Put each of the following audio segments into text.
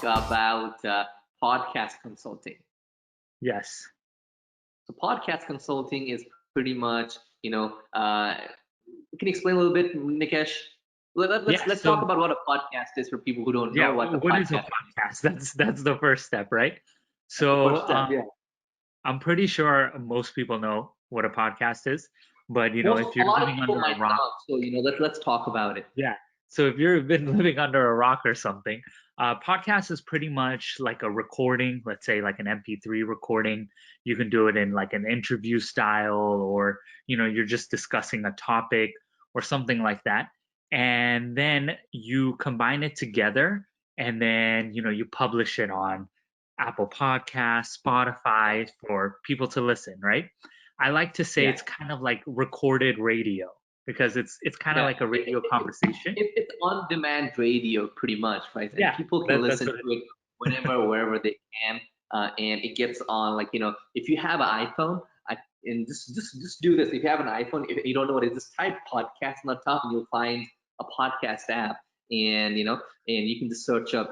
about podcast consulting. Yes. So podcast consulting is pretty much, can you explain a little bit, Nikesh? Yeah. Let's talk So about what a podcast is for people who don't know yeah, what the what is a podcast is. podcast? That's the first step, right? That's the So first step. Yeah. I'm pretty sure most people know what a podcast is, but if A you're lot of living people under a might rock, not. So let's talk about it. yeah. So if you've been living under a rock or something, podcast is pretty much like a recording, let's say like an MP3 recording. You can do it in like an interview style, or you're just discussing a topic or something like that. And then you combine it together, and then you publish it on Apple Podcasts, Spotify for people to listen, right? I like to say Yeah. it's kind of like recorded radio because it's kind of Yeah. like a radio conversation. It's on-demand radio, pretty much, right? And Yeah, people can that's listen what it to it whenever, wherever they can, and it gets on. Like if you have an iPhone, and just do this. If you have an iPhone, if you don't know what it is, just type podcast on the top, and you'll find a podcast app, and and you can just search up,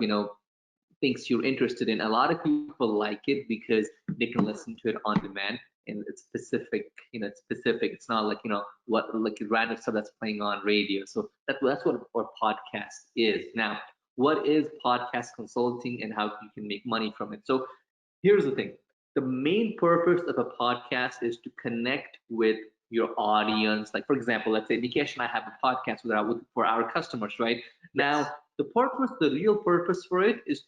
things you're interested in. A lot of people like it because they can listen to it on demand, and it's specific. It's specific. It's not like what like random stuff that's playing on radio. So that's what podcast is. Now, what is podcast consulting and how you can make money from it? So here's the thing. The main purpose of a podcast is to connect with your audience. Like, for example, let's say Nikesh and I have a podcast for our customers, right? Yes. Now, the real purpose for it is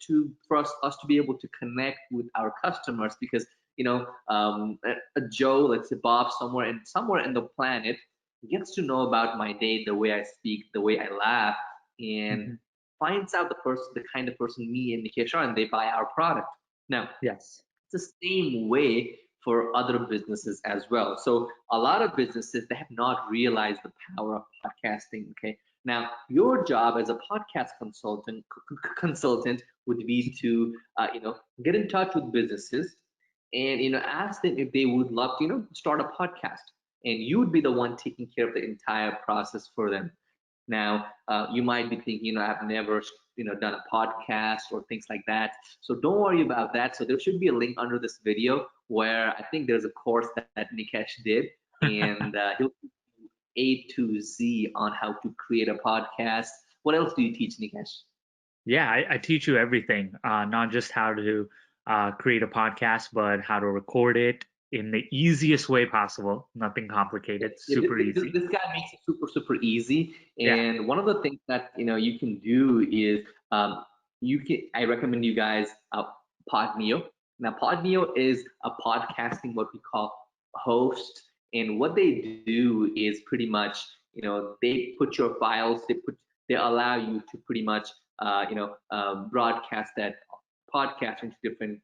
for us to be able to connect with our customers, because a Joe, let's say Bob, somewhere in the planet gets to know about my day, the way I speak, the way I laugh, and Hmm. finds out the kind of person me and Nikesh are, and they buy our product. Now, Yes. it's the same way for other businesses as well. So a lot of businesses, they have not realized the power of podcasting. Okay. Now, your job as a podcast consultant would be to get in touch with businesses and ask them if they would love to start a podcast, and you would be the one taking care of the entire process for them. Now, you might be thinking, I've never, done a podcast or things like that. So don't worry about that. So there should be a link under this video where I think there's a course that Nikesh did, and he'll teach you A to Z on how to create a podcast. What else do you teach, Nikesh? Yeah, I teach you everything, not just how to create a podcast, but how to record it in the easiest way possible. Nothing complicated, Yeah, super easy. this guy makes it super easy. Yeah. And one of the things that you can do is I recommend you guys Podneo. Now Podneo is a podcasting, what we call, host, and what they do is pretty much they put your files, they allow you to pretty much broadcast that podcast into different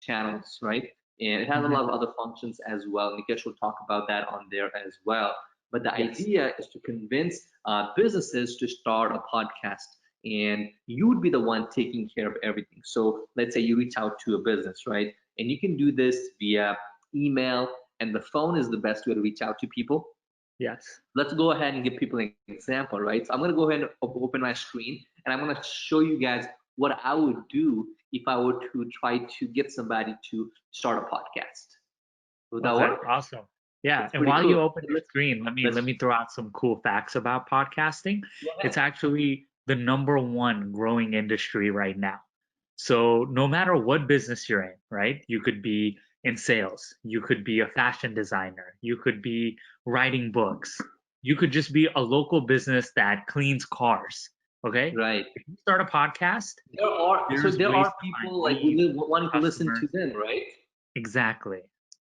channels, right? And it has a Hmm. lot of other functions as well. Nikesh will talk about that on there as well. But the Yes. idea is to convince businesses to start a podcast, and you would be the one taking care of everything. So let's say you reach out to a business, right? And you can do this via email, and the phone is the best way to reach out to people. Yes. Let's go ahead and give people an example, right? So I'm going to go ahead and open my screen, and I'm going to show you guys what I would do if I were to try to get somebody to start a podcast. Would that Okay. work? Awesome. Yeah. It's And pretty while you cool. open your screen, let Let's me throw out some cool facts about podcasting. go It's ahead. actually the number one growing industry right now. So no matter what business you're in, right? You could be in sales, you could be a fashion designer, you could be writing books, you could just be a local business that cleans cars. Okay? Right. If you start a podcast, there's There ways are to find people like leads, wanting to listen to customers. them, right? Exactly.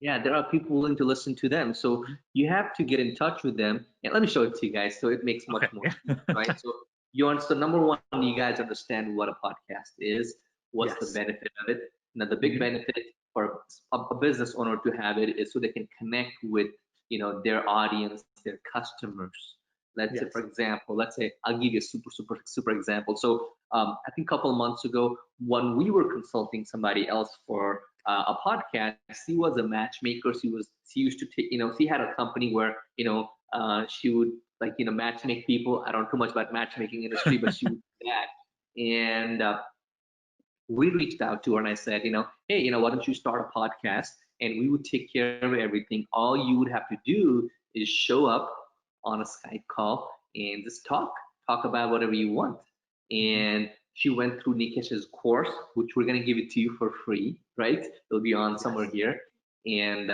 Yeah, there are people willing to listen to them. So Mhm. you have to get in touch with them. And let me show it to you guys so it makes much Okay. more Yeah. sense, right? So number one, you guys understand what a podcast is, what's the Yes. benefit of it. Now, the big Mhm. benefit for a business owner to have it is so they can connect with, their audience, their customers. Let's say, for Yes. example, let's say I'll give you a super example. So I think a couple of months ago, when we were consulting somebody else for a podcast, he was a matchmaker. She used to take, she had a company where she would, like, matchmake people. I don't know too much about matchmaking industry, but she would do that. And we reached out to her and I said, hey, why don't you start a podcast and we would take care of everything. All you would have to do is show up on a Skype call and just talk about whatever you want. And she went through Nikesh's course, which we're going to give it to you for free, right? It'll be on somewhere here. And,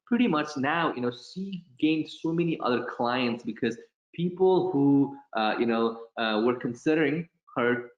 pretty much now, she gained so many other clients because people who, were considering her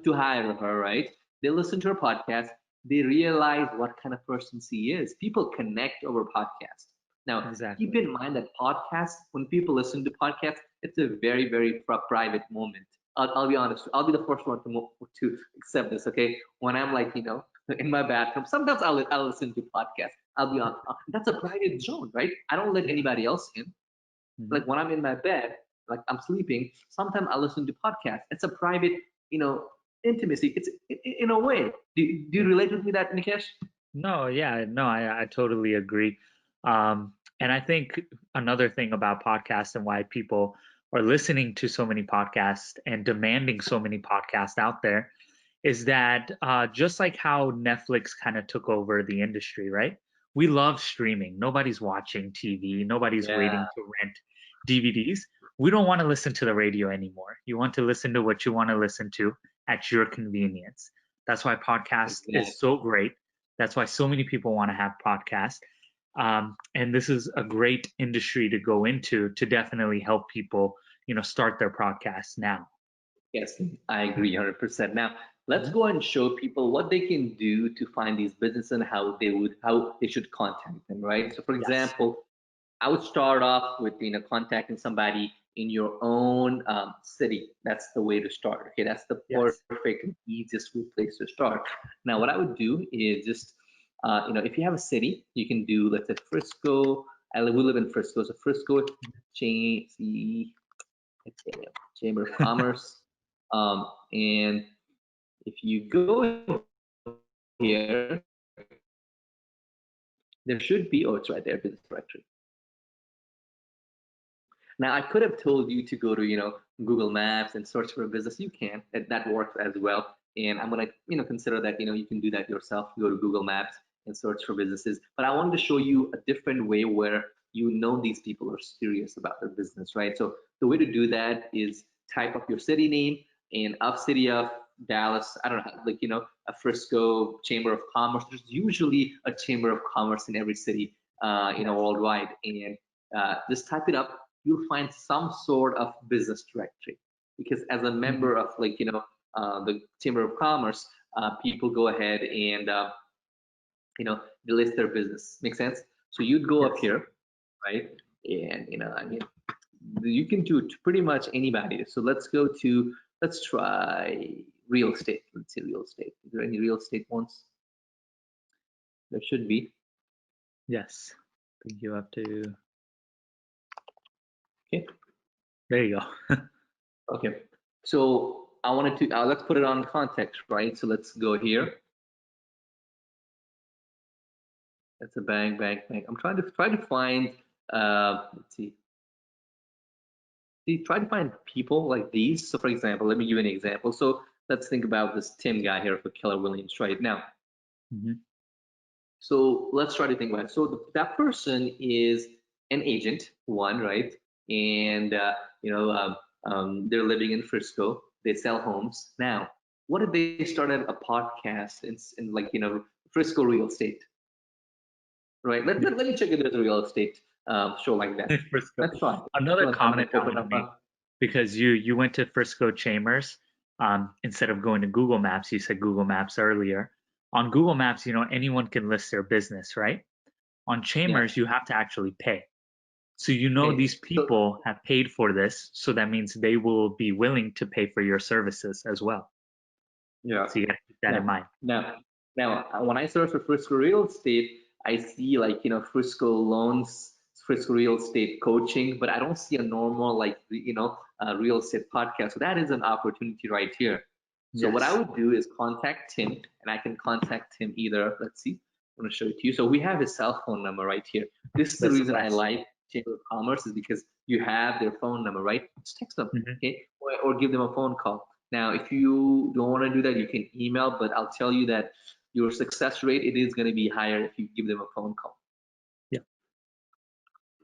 to hire her, right? They listen to her podcast. They realize what kind of person she is. People connect over podcast. Now, Exactly. keep in mind that podcasts, when people listen to podcasts, it's a very, very private moment. I'll be honest. I'll be the first one to accept this. Okay, when I'm like, in my bathroom, sometimes I'll listen to podcasts. I'll be on. That's a private zone, right? I don't let anybody else in. Like when I'm in my bed, like I'm sleeping, sometimes I listen to podcasts. It's a private, intimacy. It's in a way. Do you relate with me that, Nikesh? No, yeah, no, I totally agree. And I think another thing about podcasts and why people are listening to so many podcasts and demanding so many podcasts out there is that just like how Netflix kind of took over the industry, right? We love streaming. Nobody's watching TV. Nobody's Yeah, waiting to rent DVDs. We don't want to listen to the radio anymore. You want to listen to what you want to listen to at your convenience. That's why podcast exactly. is so great. That's why so many people want to have podcasts. And this is a great industry to go into to definitely help people, start their podcasts now. Yes, I agree 100%. Now, let's Mhm. go and show people what they can do to find these businesses and how they should contact them, right? So, for Yes. example, I would start off with contacting somebody in your own city. That's the way to start. Okay, that's the Yes. perfect and easiest place to start. Now, what I would do is just if you have a city, you can do, let's say, Frisco. We live in Frisco, so Frisco Chamber of Commerce, and if you go here, there should be. Oh, it's right there, business directory. Now, I could have told you to go to, Google Maps and search for a business. You can. That works as well. And I'm gonna, consider that, you can do that yourself. Go to Google Maps and search for businesses. But I wanted to show you a different way where these people are serious about their business, right? So the way to do that is type up your city name and of city of Dallas. I don't know, like a Frisco Chamber of Commerce. There's usually a Chamber of Commerce in every city, worldwide, and just type it up. You'll find some sort of business directory because as a Mhm. member of the Chamber of Commerce, people go ahead and they list their business. Make sense? So you'd go up Yes. here, right? And you can do it to pretty much anybody. So let's try real estate. Let's say real estate. Is there any real estate ones? There should be. Yes. I think you have to. Okay. There you go. Okay. So I wanted to let's put it on context, right? So let's go here. That's a bank. I'm trying to find. Let's see. Try to find people like these. So for example, let me give you an example. So let's think about this Tim guy here for Keller Williams right now. Mhm. So let's try to think about it. So that person is an agent, one, right? And they're living in Frisco. They sell homes. Now, what if they started a podcast in like Frisco real estate, right? Let me check if there's a real estate show like that. Frisco. That's fine. Another I'm gonna comment I open want to up make, because you went to Frisco Chambers, instead of going to Google Maps. You said Google Maps earlier. On Google Maps, anyone can list their business, right? On yeah. Chambers, you have to actually pay. So Okay. these So people have paid for this, so that means they will be willing to pay for your services as well. yeah. So you got to keep that in Now, mind. when I search for Frisco real estate, I see like Frisco loans, Frisco real estate coaching, but I don't see a normal like real estate podcast. So that is an opportunity right here. So what I Yes. would do is contact him, and I can contact him either. Let's see, I'm gonna show it to you. So we have his cell phone number right here. This is the That's the reason I best. like Chamber of Commerce is because you have their phone number, right? Just text them, Mhm. okay, or give them a phone call. Now, if you don't want to do that, you can email, but I'll tell you that your success rate, it is going to be higher if you give them a phone call. Yeah.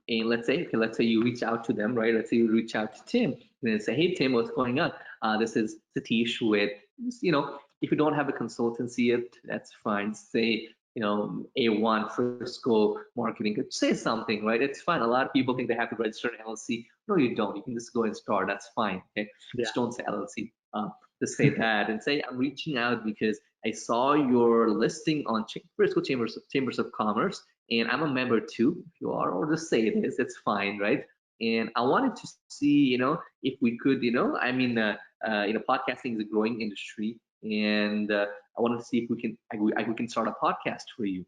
And let's say you reach out to them, right? Let's say you reach out to Tim and say, hey, Tim, what's going on? This is Satish with, if you don't have a consultancy yet, that's fine. Say, A1 Frisco Marketing. Say something, right? It's fine. A lot of people think they have to register an LLC. No, you don't. You can just go and start. That's fine. Okay. Yeah. Just don't say LLC. Just say that and say, I'm reaching out because I saw your listing on Frisco Chambers of Commerce, and I'm a member too, if you are, or just say it is, it's fine, right? And I wanted to see, if we could, podcasting is a growing industry, and I wanted to see if we can start a podcast for you.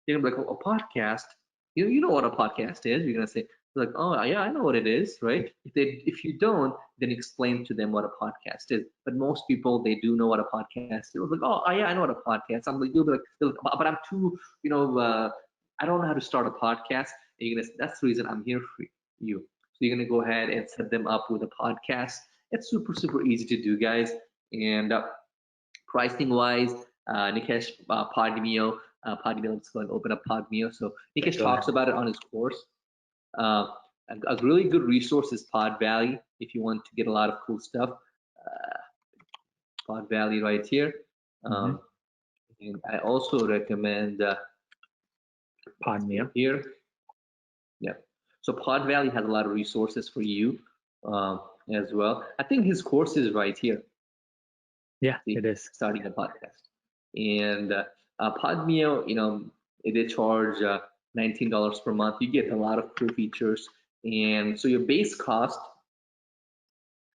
You're gonna be like, oh, a podcast? You know what a podcast is? You're gonna say, like, oh yeah, I know what it is, right? If you don't, then explain to them what a podcast is. But most people, they do know what a podcast is. Like, oh yeah, I know what a podcast. I'm like, you'll be like, but I'm too, I don't know how to start a podcast. And you're gonna, that's the reason I'm here for you. So you're gonna go ahead and set them up with a podcast. It's super easy to do, guys. And pricing wise, Nikesh, Podmeo, let's go and open up Podmeo. So Nikesh talks about it on his course. A really good resource is Pod Valley if you want to get a lot of cool stuff. Pod Valley right here. And I also recommend Podmeo here. Yeah. So Pod Valley has a lot of resources for you as well. I think his course is right here. Yeah, it is. Starting a podcast. And Podmeo, they charge $19 per month. You get a lot of cool features. And so your base cost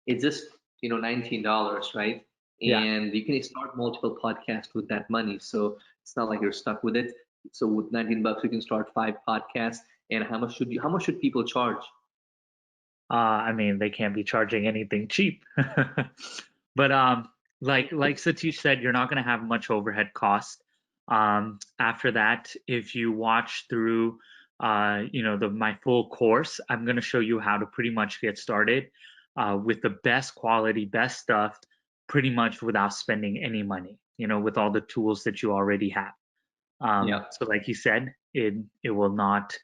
is just, $19, right? And you can start multiple podcasts with that money. So it's not like you're stuck with it. So with 19 bucks, you can start 5 podcasts. And how much should people charge? I mean, they can't be charging anything cheap. But like Satish said, you're not going to have much overhead cost. After that, if you watch through my full course, I'm going to show you how to pretty much get started with the best quality, best stuff, pretty much without spending any money, with all the tools that you already have. So like you said, it will not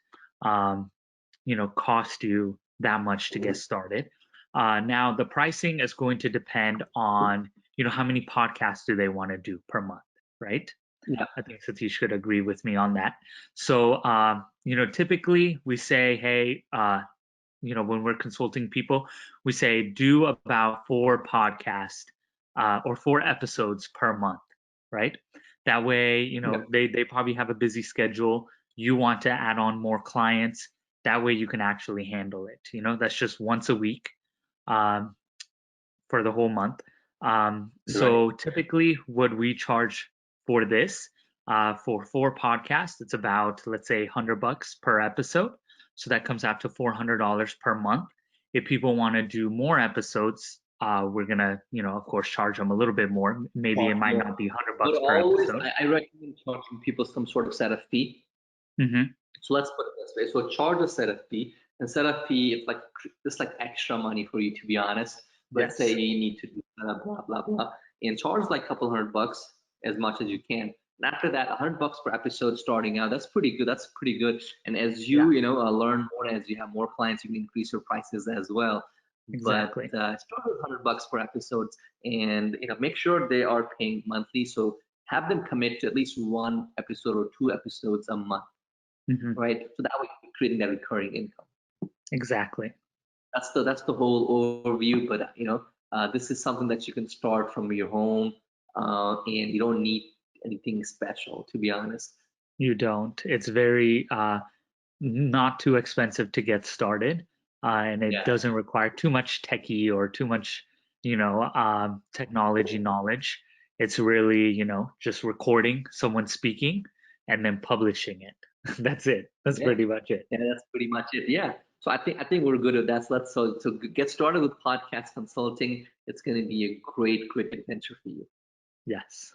cost you that much to get started. Now the pricing is going to depend on how many podcasts do they want to do per month, right? Yeah. I think Satish could agree with me on that. So typically we say, hey, when we're consulting people, we say do about 4 podcasts or 4 episodes per month, right? That way, they probably have a busy schedule. You want to add on more clients. That way you can actually handle it. That's just once a week for the whole month. So typically what we charge for this, for 4 podcasts, it's about, let's say, $100 per episode. So that comes out to $400 per month. If people want to do more episodes, we're gonna, of course, charge them a little bit more. Maybe it might not be $100 per episode. I recommend charging people some sort of setup fee. So let's put it this way. So charge a setup fee, and setup fee, it's like just like extra money for you, to be honest. Let's say you need to do blah blah blah, and charge like a couple $100 as much as you can. And after that, $100 per episode starting out, that's pretty good. That's pretty good. And as you learn more, as you have more clients, you can increase your prices as well. Exactly. But start with $100 per episode, and make sure they are paying monthly. So have them commit to at least 1 episode or 2 episodes a month, right? So that way you're creating that recurring income. Exactly. That's the whole overview. But this is something that you can start from your home, and you don't need anything special, to be honest. You don't. It's very not too expensive to get started, and it doesn't require too much techie or too much technology knowledge. It's really just recording someone speaking and then publishing it. That's it. That's pretty much it. Yeah, that's pretty much it. Yeah. So I think we're good at that. So get started with podcast consulting. It's going to be a great adventure for you. Yes.